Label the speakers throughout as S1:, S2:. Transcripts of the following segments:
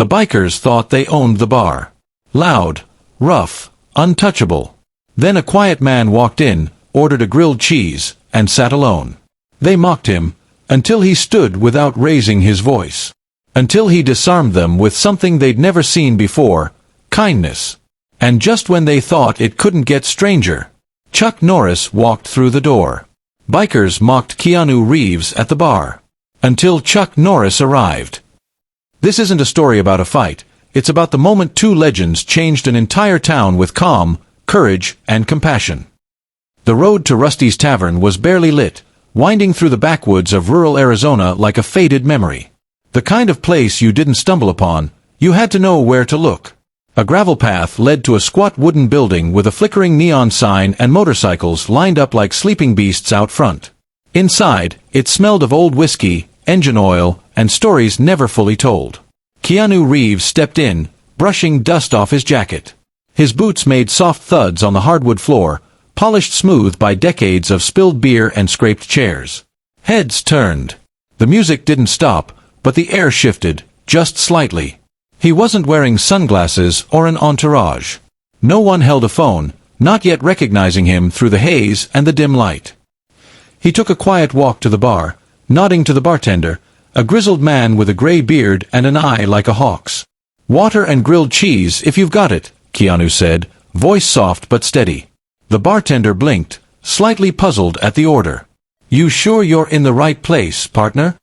S1: The bikers thought they owned the bar. Loud, rough, untouchable. Then a quiet man walked in, ordered a grilled cheese, and sat alone. They mocked him, until he stood without raising his voice. Until he disarmed them with something they'd never seen before, kindness. And just when they thought it couldn't get stranger, Chuck Norris walked through the door. Bikers mocked Keanu Reeves at the bar. Until Chuck Norris arrived. This isn't a story about a fight, it's about the moment two legends changed an entire town with calm, courage, and compassion. The road to Rusty's Tavern was barely lit, winding through the backwoods of rural Arizona like a faded memory. The kind of place you didn't stumble upon, you had to know where to look. A gravel path led to a squat wooden building with a flickering neon sign and motorcycles lined up like sleeping beasts out front. Inside, it smelled of old whiskey, engine oil, and stories never fully told. Keanu Reeves stepped in, brushing dust off his jacket. His boots made soft thuds on the hardwood floor, polished smooth by decades of spilled beer and scraped chairs. Heads turned. The music didn't stop, but the air shifted, just slightly. He wasn't wearing sunglasses or an entourage. No one held a phone, not yet recognizing him through the haze and the dim light. He took a quiet walk to the bar, nodding to the bartender, a grizzled man with a gray beard and an eye like a hawk's. "Water and grilled cheese if you've got it," Keanu said, voice soft but steady. The bartender blinked, slightly puzzled at the order. "You sure you're in the right place, partner?"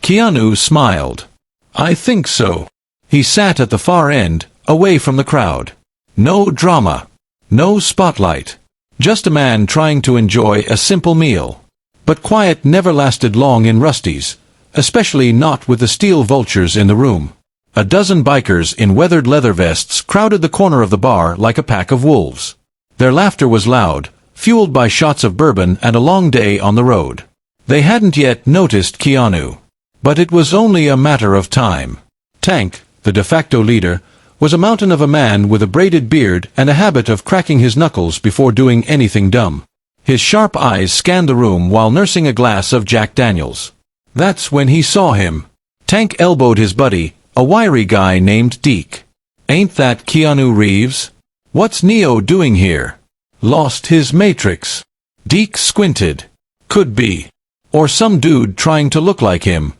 S1: Keanu smiled. "I think so." He sat at the far end, away from the crowd. No drama. No spotlight. Just a man trying to enjoy a simple meal. But quiet never lasted long in Rusty's, especially not with the steel vultures in the room. A dozen bikers in weathered leather vests crowded the corner of the bar like a pack of wolves. Their laughter was loud, fueled by shots of bourbon and a long day on the road. They hadn't yet noticed Keanu. But it was only a matter of time. Tank, the de facto leader, was a mountain of a man with a braided beard and a habit of cracking his knuckles before doing anything dumb. His sharp eyes scanned the room while nursing a glass of Jack Daniels. That's when he saw him. Tank elbowed his buddy, a wiry guy named Deke. "Ain't that Keanu Reeves? What's Neo doing here? Lost his matrix." Deke squinted. "Could be. Or some dude trying to look like him."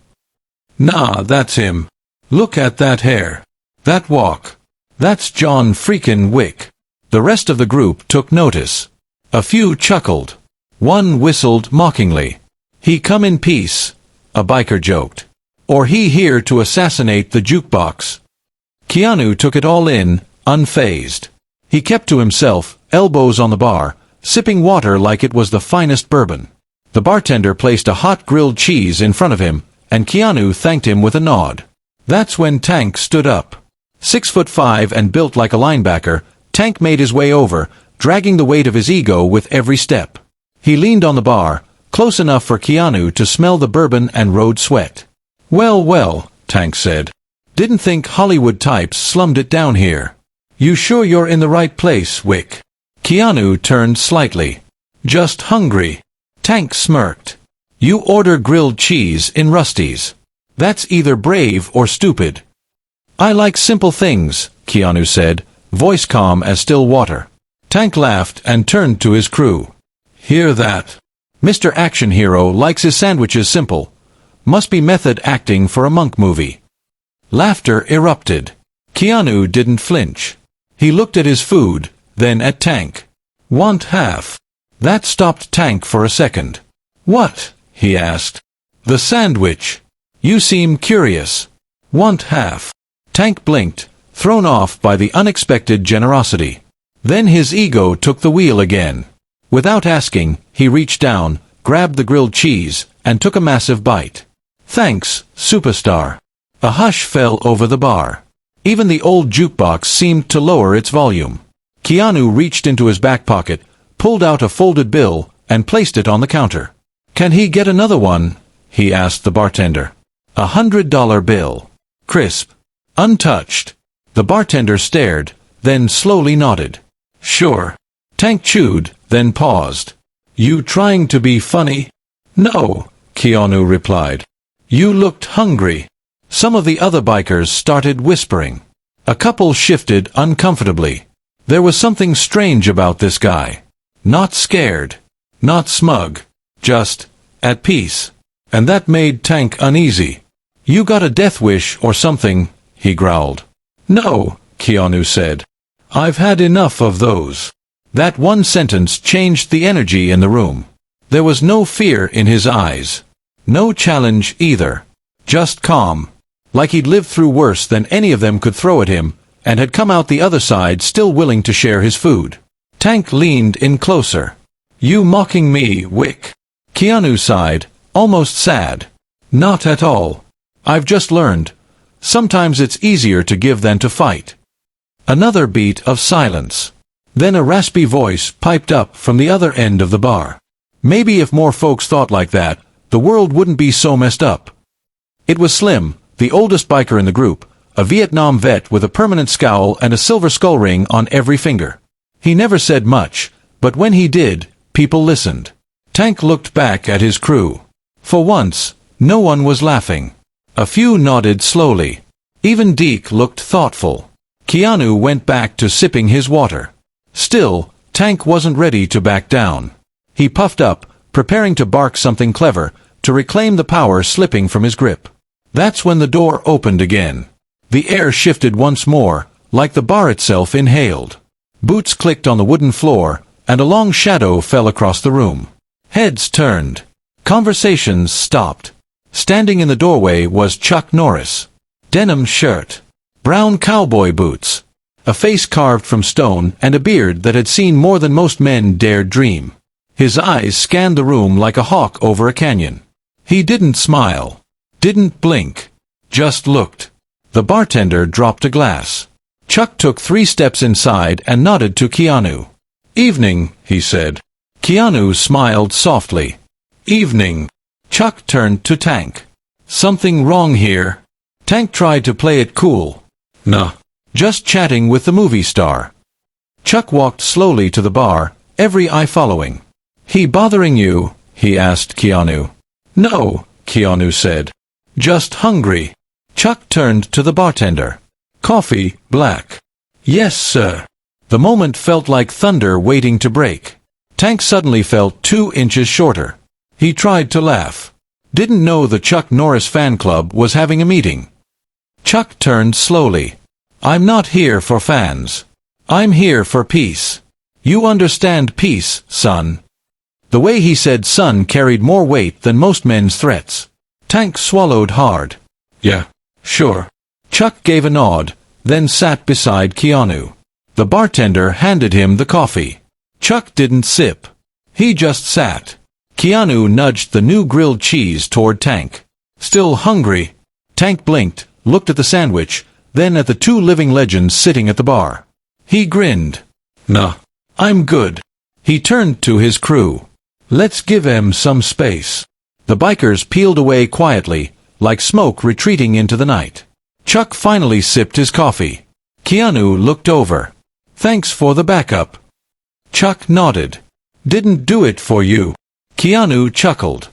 S1: "Nah, that's him. Look at that hair. That walk. That's John freakin' Wick." The rest of the group took notice. A few chuckled. One whistled mockingly. "He come in peace," a biker joked. "Or he here to assassinate the jukebox." Keanu took it all in, unfazed. He kept to himself, elbows on the bar, sipping water like it was the finest bourbon. The bartender placed a hot grilled cheese in front of him, and Keanu thanked him with a nod. That's when Tank stood up. 6'5" and built like a linebacker, Tank made his way over, dragging the weight of his ego with every step. He leaned on the bar, close enough for Keanu to smell the bourbon and road sweat. "Well, well," Tank said. "Didn't think Hollywood types slummed it down here. You sure you're in the right place, Wick?" Keanu turned slightly. "Just hungry." Tank smirked. "You order grilled cheese in Rusty's. That's either brave or stupid." "I like simple things," Keanu said, voice calm as still water. Tank laughed and turned to his crew. "Hear that? Mr. Action Hero likes his sandwiches simple. Must be method acting for a monk movie." Laughter erupted. Keanu didn't flinch. He looked at his food, then at Tank. "Want half?" That stopped Tank for a second. "What?" he asked. "The sandwich. You seem curious. Want half?" Tank blinked, thrown off by the unexpected generosity. Then his ego took the wheel again. Without asking, he reached down, grabbed the grilled cheese, and took a massive bite. "Thanks, superstar." A hush fell over the bar. Even the old jukebox seemed to lower its volume. Keanu reached into his back pocket, pulled out a folded bill, and placed it on the counter. "Can he get another one?" he asked the bartender. $100 bill. Crisp. Untouched. The bartender stared, then slowly nodded. "Sure." Tank chewed, then paused. "You trying to be funny?" "No," Keanu replied. "You looked hungry." Some of the other bikers started whispering. A couple shifted uncomfortably. There was something strange about this guy. Not scared. Not smug. Just at peace. And that made Tank uneasy. "You got a death wish or something," he growled. "No," Keanu said. "I've had enough of those." That one sentence changed the energy in the room. There was no fear in his eyes. No challenge either. Just calm. Like he'd lived through worse than any of them could throw at him, and had come out the other side still willing to share his food. Tank leaned in closer. "You mocking me, Wick?" Keanu sighed, almost sad. "Not at all. I've just learned. Sometimes it's easier to give than to fight." Another beat of silence. Then a raspy voice piped up from the other end of the bar. Maybe if more folks thought like that, the world wouldn't be so messed up. It was Slim, the oldest biker in the group, a Vietnam vet with a permanent scowl and a silver skull ring on every finger. He never said much, but when he did, people listened. Tank looked back at his crew. For once, no one was laughing. A few nodded slowly. Even Deke looked thoughtful. Keanu went back to sipping his water. Still, Tank wasn't ready to back down. He puffed up, preparing to bark something clever, to reclaim the power slipping from his grip. That's when the door opened again. The air shifted once more, like the bar itself inhaled. Boots clicked on the wooden floor, and a long shadow fell across the room. Heads turned. Conversations stopped. Standing in the doorway was Chuck Norris. Denim shirt. Brown cowboy boots. A face carved from stone and a beard that had seen more than most men dared dream. His eyes scanned the room like a hawk over a canyon. He didn't smile. Didn't blink. Just looked. The bartender dropped a glass. Chuck took 3 steps inside and nodded to Keanu. "Evening," he said. Keanu smiled softly. "Evening." Chuck turned to Tank. "Something wrong here?" Tank tried to play it cool. "Nah. Just chatting with the movie star." Chuck walked slowly to the bar, every eye following. "He bothering you?" he asked Keanu. "No," Keanu said. "Just hungry." Chuck turned to the bartender. "Coffee, black." "Yes, sir." The moment felt like thunder waiting to break. Tank suddenly felt 2 inches shorter. He tried to laugh. Didn't know the Chuck Norris fan club was having a meeting. Chuck turned slowly. "I'm not here for fans. I'm here for peace. You understand peace, son?" The way he said son carried more weight than most men's threats. Tank swallowed hard. "Yeah, sure." Chuck gave a nod, then sat beside Keanu. The bartender handed him the coffee. Chuck didn't sip. He just sat. Keanu nudged the new grilled cheese toward Tank. "Still hungry?" Tank blinked, looked at the sandwich, then at the 2 living legends sitting at the bar. He grinned. "Nah, I'm good." He turned to his crew. "Let's give em some space." The bikers peeled away quietly, like smoke retreating into the night. Chuck finally sipped his coffee. Keanu looked over. "Thanks for the backup." Chuck nodded. "Didn't do it for you." Keanu chuckled.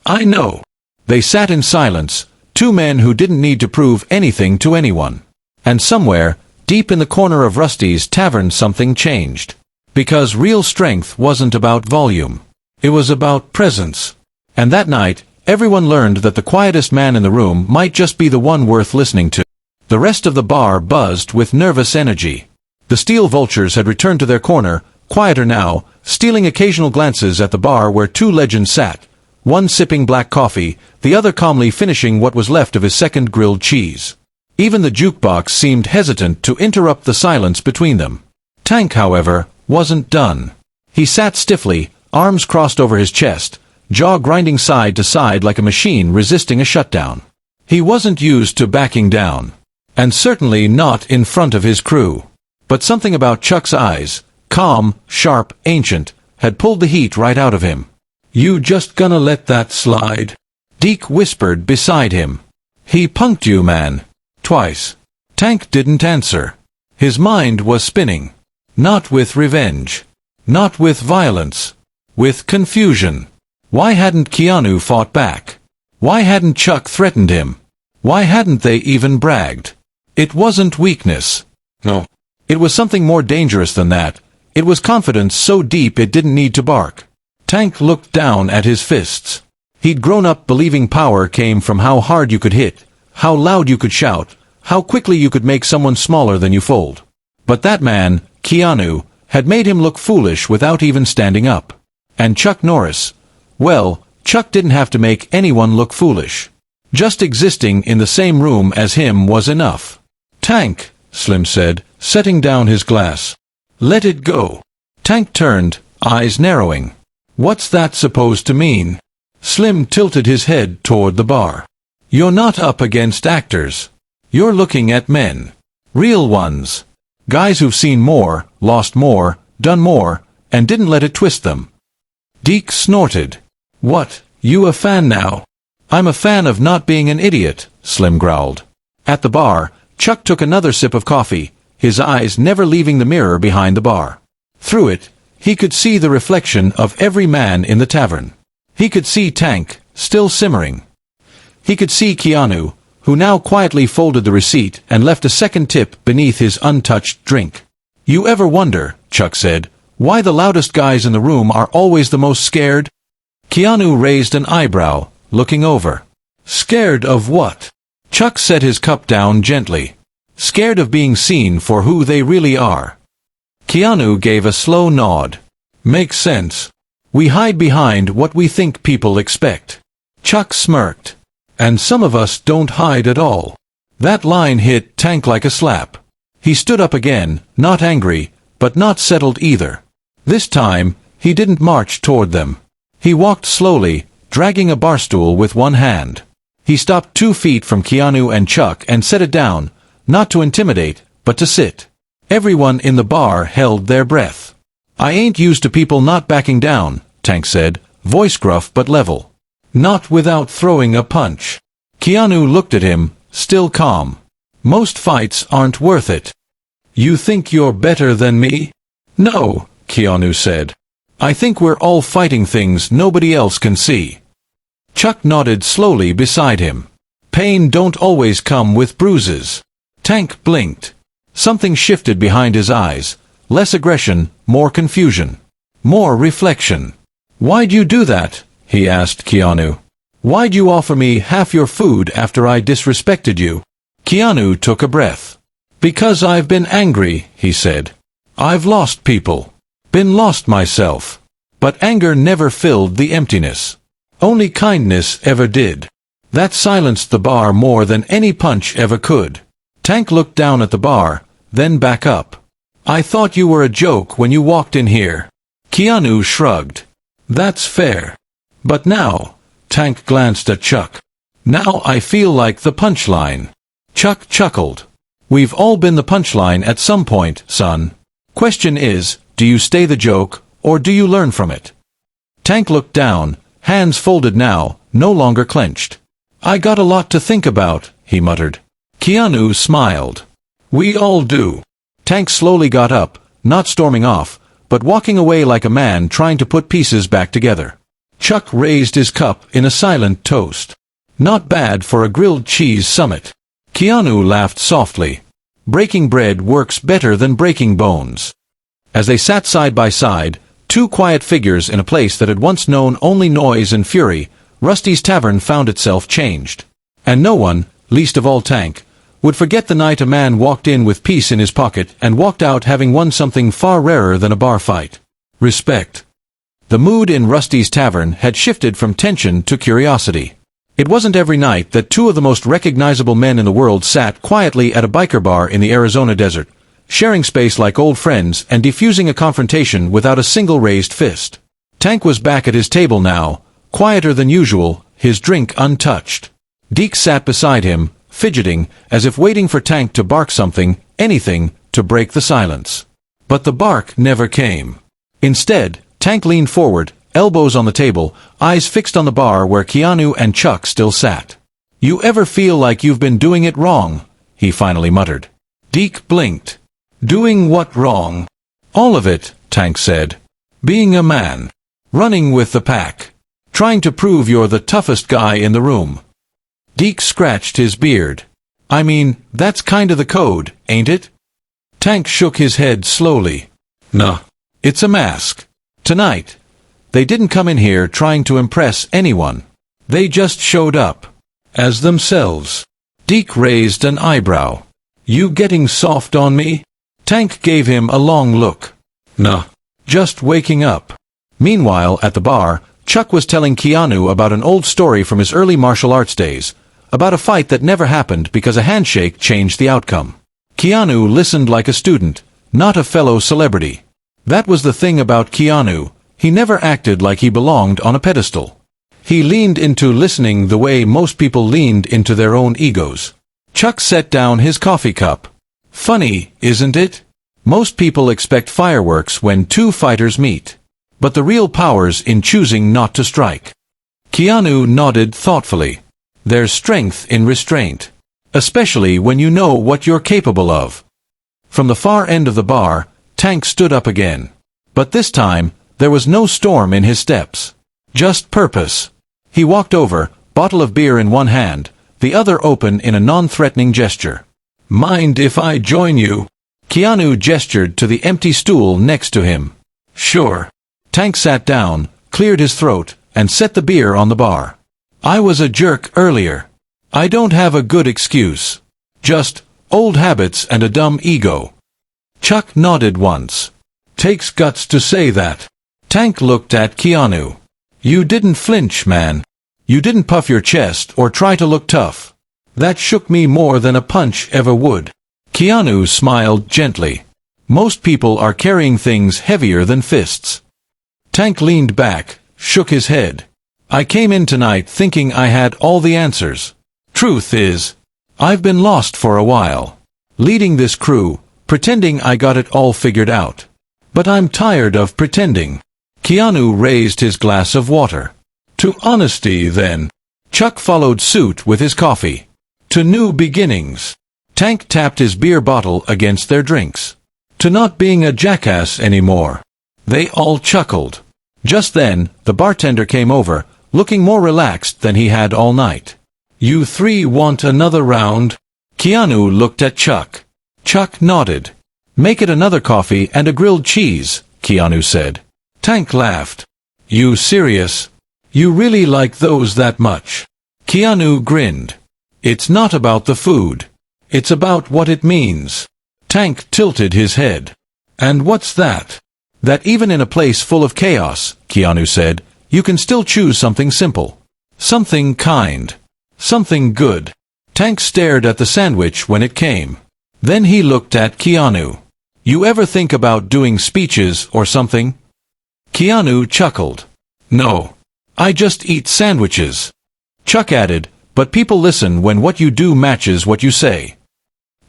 S1: "I know." They sat in silence, 2 men who didn't need to prove anything to anyone. And somewhere, deep in the corner of Rusty's Tavern, something changed. Because real strength wasn't about volume. It was about presence. And that night, everyone learned that the quietest man in the room might just be the one worth listening to. The rest of the bar buzzed with nervous energy. The steel vultures had returned to their corner, quieter now, stealing occasional glances at the bar where 2 legends sat, one sipping black coffee, the other calmly finishing what was left of his second grilled cheese. Even the jukebox seemed hesitant to interrupt the silence between them. Tank, however, wasn't done. He sat stiffly, arms crossed over his chest, jaw grinding side to side like a machine resisting a shutdown. He wasn't used to backing down. And certainly not in front of his crew. But something about Chuck's eyes, calm, sharp, ancient, had pulled the heat right out of him. "You just gonna let that slide?" Deke whispered beside him. "He punked you, man. Twice." Tank didn't answer. His mind was spinning. Not with revenge. Not with violence. With confusion. Why hadn't Keanu fought back? Why hadn't Chuck threatened him? Why hadn't they even bragged? It wasn't weakness. No. It was something more dangerous than that. It was confidence so deep it didn't need to bark. Tank looked down at his fists. He'd grown up believing power came from how hard you could hit, how loud you could shout, how quickly you could make someone smaller than you fold. But that man, Keanu, had made him look foolish without even standing up. And Chuck Norris, well, Chuck didn't have to make anyone look foolish. Just existing in the same room as him was enough. Tank, Slim said, setting down his glass. Let it go. Tank turned, eyes narrowing. What's that supposed to mean? Slim tilted his head toward the bar. You're not up against actors. You're looking at men. Real ones. Guys who've seen more, lost more, done more, and didn't let it twist them. Deke snorted. What, you a fan now? I'm a fan of not being an idiot, Slim growled. At the bar, Chuck took another sip of coffee, his eyes never leaving the mirror behind the bar. Through it, he could see the reflection of every man in the tavern. He could see Tank, still simmering. He could see Keanu, who now quietly folded the receipt and left a second tip beneath his untouched drink. You ever wonder, Chuck said, why the loudest guys in the room are always the most scared? Keanu raised an eyebrow, looking over. Scared of what? Chuck set his cup down gently. Scared of being seen for who they really are. Keanu gave a slow nod. Makes sense. We hide behind what we think people expect. Chuck smirked. And some of us don't hide at all. That line hit Tank like a slap. He stood up again, not angry, but not settled either. This time, he didn't march toward them. He walked slowly, dragging a barstool with one hand. He stopped 2 feet from Keanu and Chuck and set it down, not to intimidate, but to sit. Everyone in the bar held their breath. I ain't used to people not backing down, Tank said, voice gruff but level. Not without throwing a punch. Keanu looked at him, still calm. Most fights aren't worth it. You think you're better than me? No, Keanu said. I think we're all fighting things nobody else can see. Chuck nodded slowly beside him. Pain don't always come with bruises. Tank blinked. Something shifted behind his eyes. Less aggression, more confusion. More reflection. Why'd you do that? He asked Keanu. Why'd you offer me half your food after I disrespected you? Keanu took a breath. Because I've been angry, he said. I've lost people. Been lost myself. But anger never filled the emptiness. Only kindness ever did. That silenced the bar more than any punch ever could. Tank looked down at the bar, then back up. I thought you were a joke when you walked in here. Keanu shrugged. That's fair. But now, Tank glanced at Chuck. Now I feel like the punchline. Chuck chuckled. We've all been the punchline at some point, son. Question is, do you stay the joke, or do you learn from it? Tank looked down, hands folded now, no longer clenched. I got a lot to think about, he muttered. Keanu smiled. We all do. Tank slowly got up, not storming off, but walking away like a man trying to put pieces back together. Chuck raised his cup in a silent toast. Not bad for a grilled cheese summit. Keanu laughed softly. Breaking bread works better than breaking bones. As they sat side by side, 2 quiet figures in a place that had once known only noise and fury, Rusty's Tavern found itself changed. And no one, least of all Tank, would forget the night a man walked in with peace in his pocket and walked out having won something far rarer than a bar fight. Respect. The mood in Rusty's Tavern had shifted from tension to curiosity. It wasn't every night that 2 of the most recognizable men in the world sat quietly at a biker bar in the Arizona desert, sharing space like old friends and defusing a confrontation without a single raised fist. Tank was back at his table now, quieter than usual, his drink untouched. Deke sat beside him, fidgeting, as if waiting for Tank to bark something, anything, to break the silence. But the bark never came. Instead, Tank leaned forward, elbows on the table, eyes fixed on the bar where Keanu and Chuck still sat. You ever feel like you've been doing it wrong? He finally muttered. Deke blinked. Doing what wrong? All of it, Tank said. Being a man. Running with the pack. Trying to prove you're the toughest guy in the room. Deke scratched his beard. I mean, that's kinda the code, ain't it? Tank shook his head slowly. Nah. It's a mask. Tonight, they didn't come in here trying to impress anyone. They just showed up. As themselves. Deke raised an eyebrow. You getting soft on me? Tank gave him a long look. Nah. Just waking up. Meanwhile, at the bar, Chuck was telling Keanu about an old story from his early martial arts days, about a fight that never happened because a handshake changed the outcome. Keanu listened like a student, not a fellow celebrity. That was the thing about Keanu, he never acted like he belonged on a pedestal. He leaned into listening the way most people leaned into their own egos. Chuck set down his coffee cup. Funny, isn't it? Most people expect fireworks when two fighters meet. But the real power's in choosing not to strike. Keanu nodded thoughtfully. There's strength in restraint. Especially when you know what you're capable of. From the far end of the bar, Tank stood up again. But this time, there was no storm in his steps. Just purpose. He walked over, bottle of beer in one hand, the other open in a non-threatening gesture. Mind if I join you? Keanu gestured to the empty stool next to him. Sure. Tank sat down, cleared his throat, and set the beer on the bar. I was a jerk earlier. I don't have a good excuse. Just old habits and a dumb ego. Chuck nodded once. Takes guts to say that. Tank looked at Keanu. You didn't flinch, man. You didn't puff your chest or try to look tough. That shook me more than a punch ever would. Keanu smiled gently. Most people are carrying things heavier than fists. Tank leaned back, shook his head. I came in tonight thinking I had all the answers. Truth is, I've been lost for a while. Leading this crew, pretending I got it all figured out. But I'm tired of pretending. Keanu raised his glass of water. To honesty, then. Chuck followed suit with his coffee. To new beginnings. Tank tapped his beer bottle against their drinks. To not being a jackass anymore. They all chuckled. Just then, the bartender came over, looking more relaxed than he had all night. You three want another round? Keanu looked at Chuck. Chuck nodded. Make it another coffee and a grilled cheese, Keanu said. Tank laughed. You serious? You really like those that much? Keanu grinned. It's not about the food. It's about what it means. Tank tilted his head. And what's that? That even in a place full of chaos, Keanu said, you can still choose something simple. Something kind. Something good. Tank stared at the sandwich when it came. Then he looked at Keanu. You ever think about doing speeches or something? Keanu chuckled. No. I just eat sandwiches. Chuck added, but people listen when what you do matches what you say.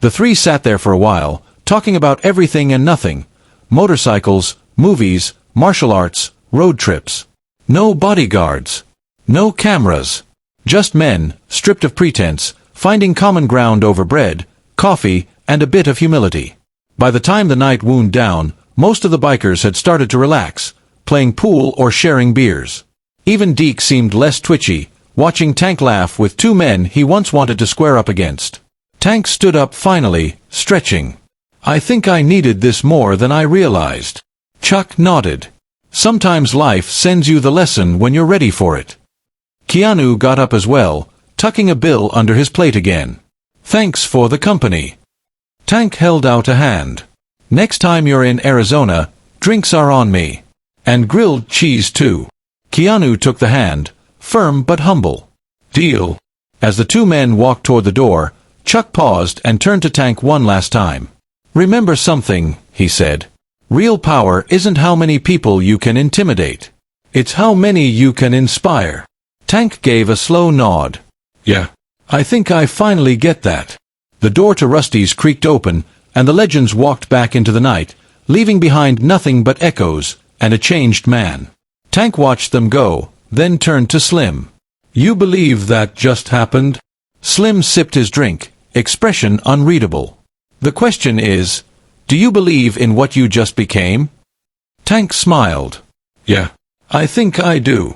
S1: The three sat there for a while, talking about everything and nothing. Motorcycles, movies, martial arts, road trips. No bodyguards. No cameras. Just men, stripped of pretense, finding common ground over bread, coffee, and a bit of humility. By the time the night wound down, most of the bikers had started to relax, playing pool or sharing beers. Even Deke seemed less twitchy, watching Tank laugh with two men he once wanted to square up against. Tank stood up finally, stretching. I think I needed this more than I realized. Chuck nodded. Sometimes life sends you the lesson when you're ready for it. Keanu got up as well, tucking a bill under his plate again. Thanks for the company. Tank held out a hand. Next time you're in Arizona, drinks are on me. And grilled cheese too. Keanu took the hand, firm but humble. Deal. As the two men walked toward the door, Chuck paused and turned to Tank one last time. Remember something, he said. Real power isn't how many people you can intimidate. It's how many you can inspire. Tank gave a slow nod. Yeah. I think I finally get that. The door to Rusty's creaked open, and the legends walked back into the night, leaving behind nothing but echoes and a changed man. Tank watched them go, then turned to Slim. You believe that just happened? Slim sipped his drink, expression unreadable. The question is, do you believe in what you just became? Tank smiled. Yeah, I think I do.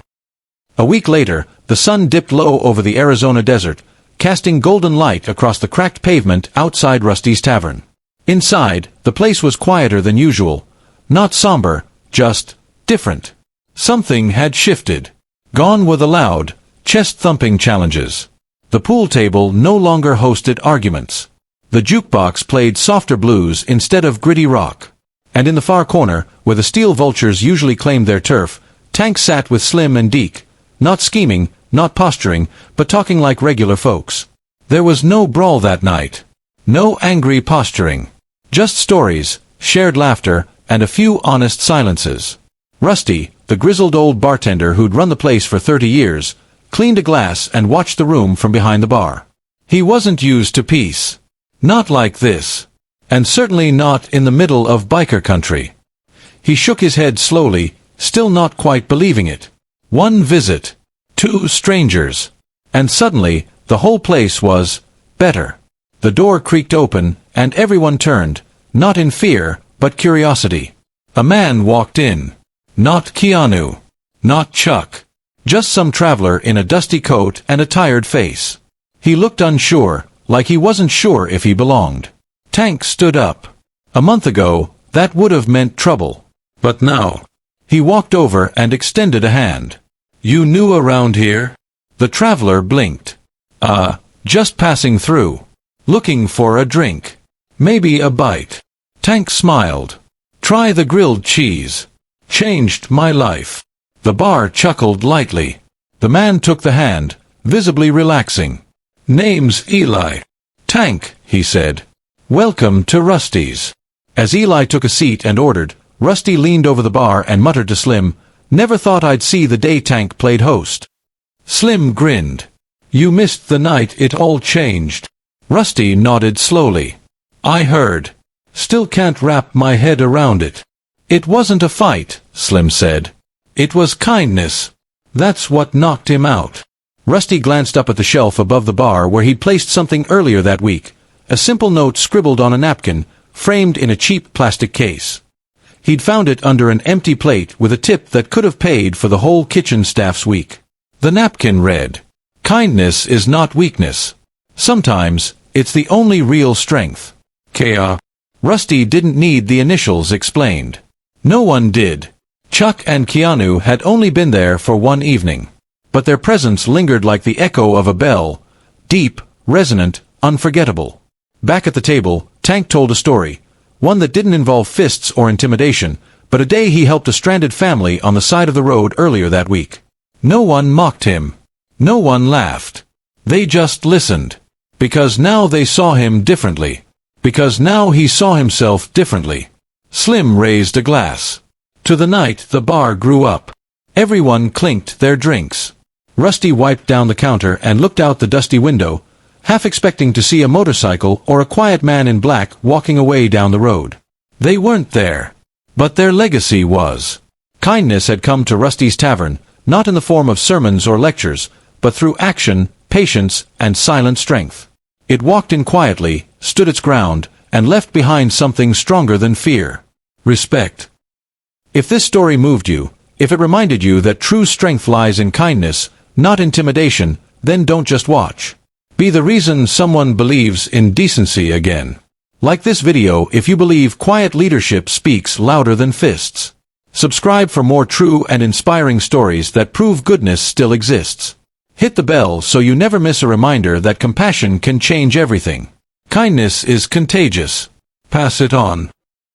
S1: A week later, the sun dipped low over the Arizona desert, casting golden light across the cracked pavement outside Rusty's tavern. Inside, the place was quieter than usual. Not somber, just different. Something had shifted. Gone were the loud, chest-thumping challenges. The pool table no longer hosted arguments. The jukebox played softer blues instead of gritty rock. And in the far corner, where the steel vultures usually claimed their turf, Tank sat with Slim and Deke, not scheming, not posturing, but talking like regular folks. There was no brawl that night. No angry posturing. Just stories, shared laughter, and a few honest silences. Rusty, the grizzled old bartender who'd run the place for 30 years, cleaned a glass and watched the room from behind the bar. He wasn't used to peace. Not like this. And certainly not in the middle of biker country. He shook his head slowly, still not quite believing it. One visit. 2 strangers. And suddenly, the whole place was better. The door creaked open, and everyone turned, not in fear, but curiosity. A man walked in. Not Keanu. Not Chuck. Just some traveler in a dusty coat and a tired face. He looked unsure, like he wasn't sure if he belonged. Tank stood up. A month ago, that would have meant trouble. But now. He walked over and extended a hand. You new around here? The traveler blinked. Just passing through. Looking for a drink. Maybe a bite. Tank smiled. Try the grilled cheese. Changed my life. The bar chuckled lightly. The man took the hand, visibly relaxing. Name's Eli. Tank, he said. Welcome to Rusty's. As Eli took a seat and ordered, Rusty leaned over the bar and muttered to Slim, Never thought I'd see the day Tank played host. Slim grinned. You missed the night it all changed. Rusty nodded slowly. I heard. Still can't wrap my head around it. It wasn't a fight, Slim said. It was kindness. That's what knocked him out. Rusty glanced up at the shelf above the bar where he'd placed something earlier that week, a simple note scribbled on a napkin, framed in a cheap plastic case. He'd found it under an empty plate with a tip that could have paid for the whole kitchen staff's week. The napkin read, Kindness is not weakness. Sometimes, it's the only real strength. K.A. Rusty didn't need the initials explained. No one did. Chuck and Keanu had only been there for one evening. But their presence lingered like the echo of a bell, deep, resonant, unforgettable. Back at the table, Tank told a story, one that didn't involve fists or intimidation, but a day he helped a stranded family on the side of the road earlier that week. No one mocked him. No one laughed. They just listened. Because now they saw him differently. Because now he saw himself differently. Slim raised a glass. To the night the bar grew up. Everyone clinked their drinks. Rusty wiped down the counter and looked out the dusty window, half expecting to see a motorcycle or a quiet man in black walking away down the road. They weren't there. But their legacy was. Kindness had come to Rusty's Tavern, not in the form of sermons or lectures, but through action, patience, and silent strength. It walked in quietly, stood its ground, and left behind something stronger than fear. Respect. If this story moved you, if it reminded you that true strength lies in kindness, not intimidation, then don't just watch. Be the reason someone believes in decency again. Like this video if you believe quiet leadership speaks louder than fists. Subscribe for more true and inspiring stories that prove goodness still exists. Hit the bell so you never miss a reminder that compassion can change everything. Kindness is contagious. Pass it on.